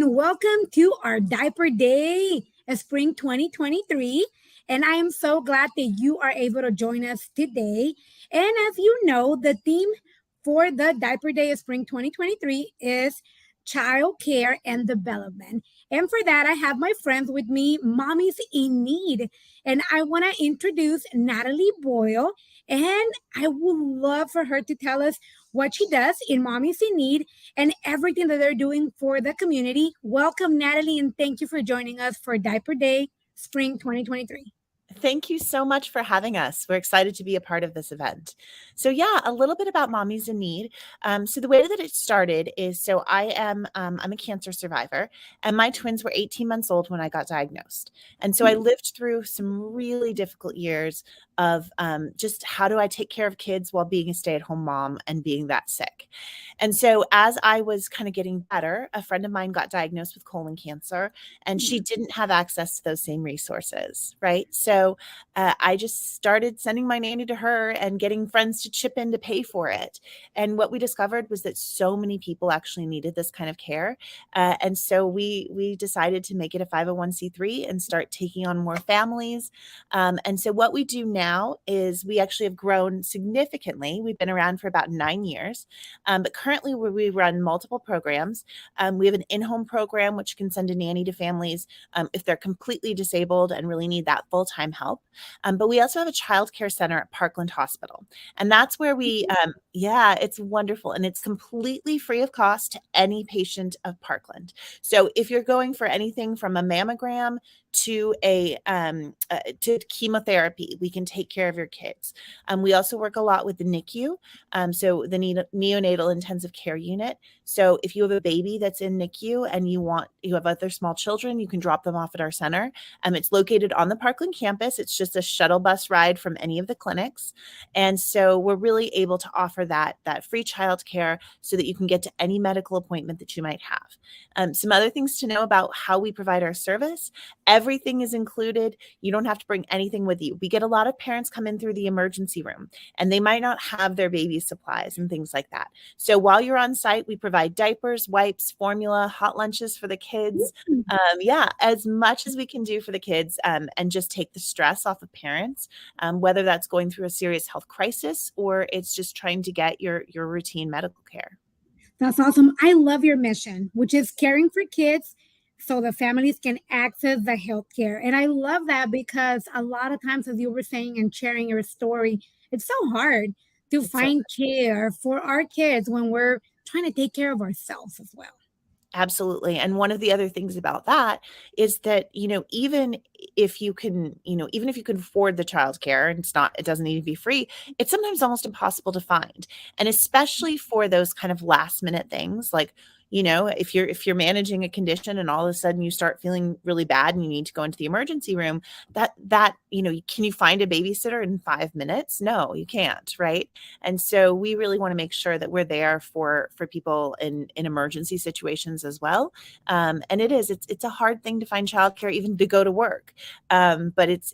welcome to our Diaper Day, Spring 2023. And I am so glad that you are able to join us today. And as you know, the theme for the Diaper Day of Spring 2023 is child care and development. And for that, I have my friends with me, Mommies in Need. And I want to introduce Natalie Boyle. And I would love for her to tell us what she does in Mommies in Need and everything that they're doing for the community. Welcome, Natalie, and thank you for joining us for Diaper Day, Spring 2023. Thank you so much for having us. We're excited to be a part of this event. So yeah, a little bit about Mommies in Need. So the way that it started is, I'm a cancer survivor, and my twins were 18 months old when I got diagnosed. And so I lived through some really difficult years of just how do I take care of kids while being a stay-at-home mom and being that sick. And so as I was kind of getting better, a friend of mine got diagnosed with colon cancer, and she didn't have access to those same resources, right? So I just started sending my nanny to her and getting friends to chip in to pay for it. And what we discovered was that so many people actually needed this kind of care. And so we decided to make it a 501c3 and start taking on more families. And so what we do now is we actually have grown significantly. We've been around for about 9 years, but currently we run multiple programs. We have an in-home program, which can send a nanny to families if they're completely disabled and really need that full-time help. But we also have a child care center at Parkland Hospital. And that's where it's wonderful. And it's completely free of cost to any patient of Parkland. So if you're going for anything from a mammogram to to chemotherapy, we can take care of your kids. We also work a lot with the NICU, so the neonatal intensive care unit. So if you have a baby that's in NICU and you have other small children, you can drop them off at our center. It's located on the Parkland campus. It's just a shuttle bus ride from any of the clinics. And so we're really able to offer that free childcare so that you can get to any medical appointment that you might have. Some other things to know about how we provide our service. Everything is included. You don't have to bring anything with you. We get a lot of parents come in through the emergency room and they might not have their baby supplies and things like that. So while you're on site, we provide diapers, wipes, formula, hot lunches for the kids. As much as we can do for the kids, and just take the stress off of parents, whether that's going through a serious health crisis or it's just trying to get your routine medical care. That's awesome. I love your mission, which is caring for kids so the families can access the health care. And I love that because a lot of times, as you were saying and sharing your story, it's so hard to find care for our kids when we're trying to take care of ourselves as well. Absolutely. And one of the other things about that is that, even if you can, afford the childcare, and it doesn't need to be free, it's sometimes almost impossible to find. And especially for those kind of last minute things, like, if you're managing a condition and all of a sudden you start feeling really bad and you need to go into the emergency room, can you find a babysitter in 5 minutes? No, you can't, right? And so we really want to make sure that we're there for people in emergency situations as well. And it's a hard thing to find childcare, even to go to work. But it's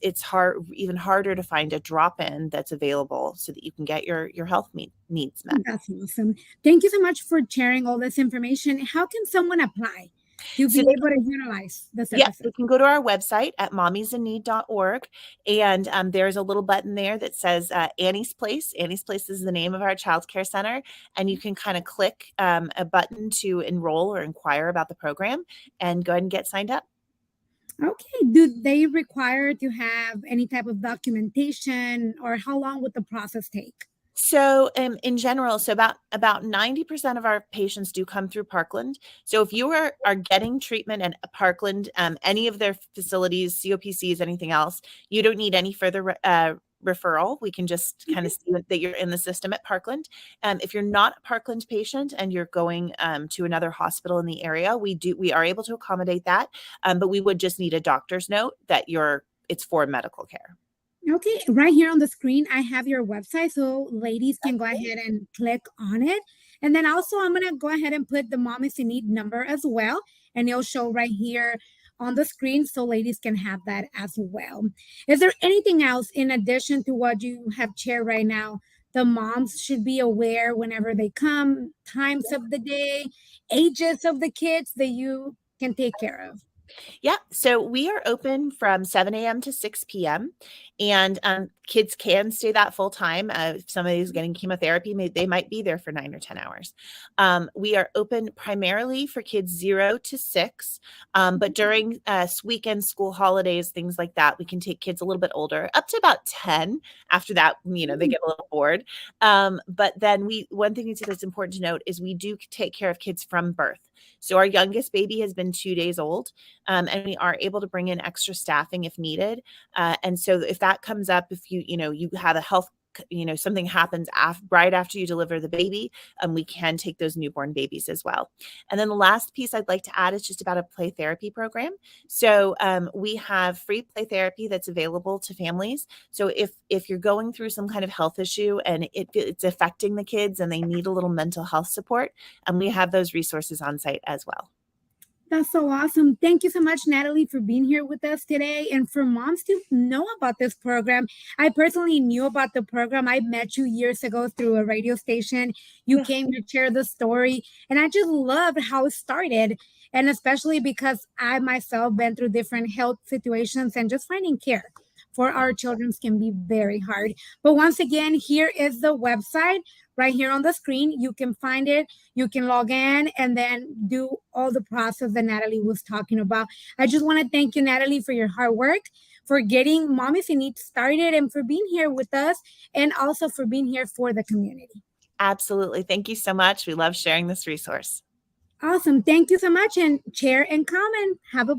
even harder to find a drop-in that's available so that you can get your health needs met. That's awesome. Thank you so much for sharing all this information. How can someone apply to be able to utilize the services? Yeah, you can go to our website at mommiesinneed.org, and there's a little button there that says Annie's Place. Annie's Place is the name of our child care center, and you can kind of click a button to enroll or inquire about the program and go ahead and get signed up. Okay. Do they require to have any type of documentation, or how long would the process take? So in general, about 90% of our patients do come through Parkland. So if you are getting treatment at Parkland, any of their facilities, COPCs, anything else, you don't need any further referral. We can just kind of see that you're in the system at Parkland. If you're not a Parkland patient and you're going to another hospital in the area, we are able to accommodate that. But we would just need a doctor's note that it's for medical care. Okay, right here on the screen, I have your website, so ladies can go ahead and click on it. And then also, I'm going to go ahead and put the Mommies in Need number as well, and it'll show right here on the screen, so ladies can have that as well. Is there anything else in addition to what you have shared right now the moms should be aware whenever they come, times of the day, ages of the kids that you can take care of? Yeah, so we are open from 7 a.m. to 6 p.m. And kids can stay that full time. If somebody's getting chemotherapy, they might be there for 9 or 10 hours. We are open primarily for kids 0 to 6, but during weekend school holidays, things like that, we can take kids a little bit older, up to about 10. After that, they get a little bored. But then one thing that's important to note is we do take care of kids from birth. So our youngest baby has been 2 days old, and we are able to bring in extra staffing if needed. And so if that comes up, if you have a health, something happens right after you deliver the baby, we can take those newborn babies as well. And then the last piece I'd like to add is just about a play therapy program. So we have free play therapy that's available to families. So if you're going through some kind of health issue and it's affecting the kids and they need a little mental health support, we have those resources on site as well. That's so awesome. Thank you so much, Natalie, for being here with us today. And for moms to know about this program, I personally knew about the program. I met you years ago through a radio station. You came to share the story, and I just loved how it started. And especially because I myself been through different health situations, and just finding care for our children can be very hard. But once again, here is the website right here on the screen. You can find it. You can log in and then do all the process that Natalie was talking about. I just want to thank you, Natalie, for your hard work, for getting Mommies in Need started, and for being here with us, and also for being here for the community. Absolutely. Thank you so much. We love sharing this resource. Awesome. Thank you so much. And share and comment. Have a